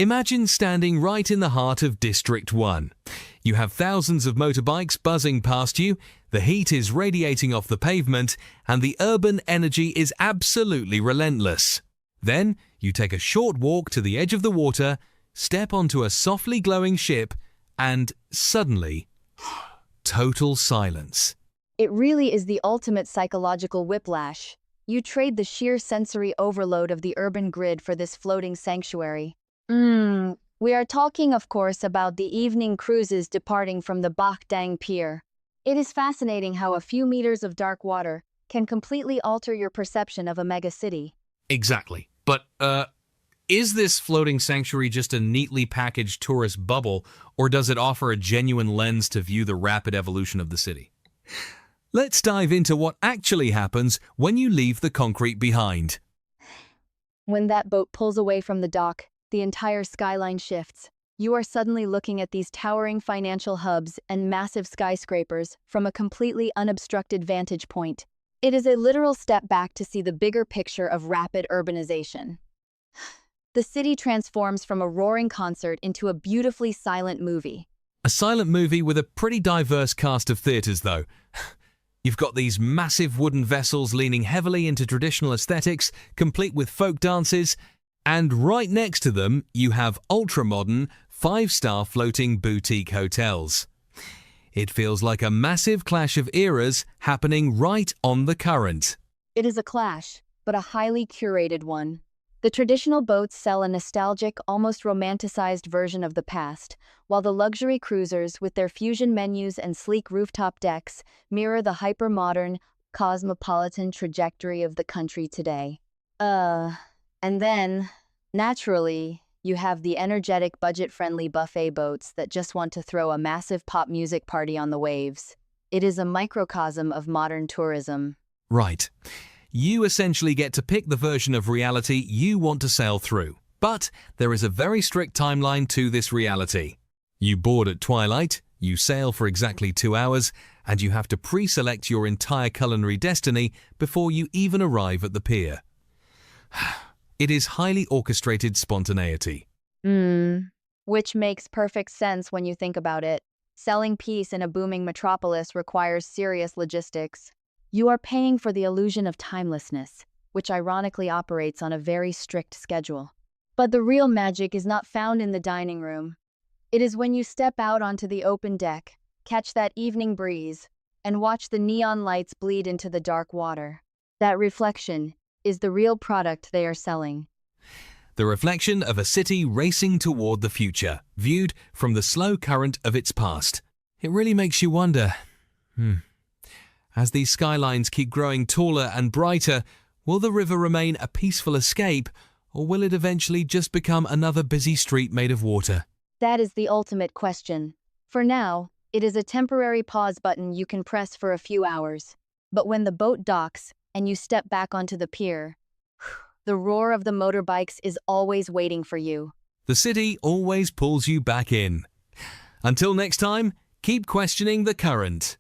Imagine standing right in the heart of District 1. You have thousands of motorbikes buzzing past you, the heat is radiating off the pavement, and the urban energy is absolutely relentless. Then, you take a short walk to the edge of the water, step onto a softly glowing ship, and suddenly, total silence. It really is the ultimate psychological whiplash. You trade the sheer sensory overload of the urban grid for this floating sanctuary. We are talking, of course, about the evening cruises departing from the Bach Dang Pier. It is fascinating how a few meters of dark water can completely alter your perception of a megacity. Exactly. But, is this floating sanctuary just a neatly packaged tourist bubble, or does it offer a genuine lens to view the rapid evolution of the city? Let's dive into what actually happens when you leave the concrete behind. When that boat pulls away from the dock, the entire skyline shifts. You are suddenly looking at these towering financial hubs and massive skyscrapers from a completely unobstructed vantage point. It is a literal step back to see the bigger picture of rapid urbanization. The city transforms from a roaring concert into a beautifully silent movie. A silent movie with a pretty diverse cast of theaters, though. You've got these massive wooden vessels leaning heavily into traditional aesthetics, complete with folk dances, and right next to them, you have ultra-modern, 5-star floating boutique hotels. It feels like a massive clash of eras happening right on the current. It is a clash, but a highly curated one. The traditional boats sell a nostalgic, almost romanticized version of the past, while the luxury cruisers, with their fusion menus and sleek rooftop decks, mirror the hyper-modern, cosmopolitan trajectory of the country today. And then, naturally, you have the energetic, budget-friendly buffet boats that just want to throw a massive pop music party on the waves. It is a microcosm of modern tourism. Right. You essentially get to pick the version of reality you want to sail through. But there is a very strict timeline to this reality. You board at twilight, you sail for exactly 2 hours, and you have to pre-select your entire culinary destiny before you even arrive at the pier. It is highly orchestrated spontaneity. Which makes perfect sense when you think about it. Selling peace in a booming metropolis requires serious logistics. You are paying for the illusion of timelessness, which ironically operates on a very strict schedule. But the real magic is not found in the dining room. It is when you step out onto the open deck, catch that evening breeze, and watch the neon lights bleed into the dark water. That reflection is the real product they are selling. The reflection of a city racing toward the future, viewed from the slow current of its past. It really makes you wonder, as these skylines keep growing taller and brighter, will the river remain a peaceful escape, or will it eventually just become another busy street made of water? That is the ultimate question. For now, it is a temporary pause button you can press for a few hours. But when the boat docks and you step back onto the pier, the roar of the motorbikes is always waiting for you. The city always pulls you back in. Until next time, keep questioning the current.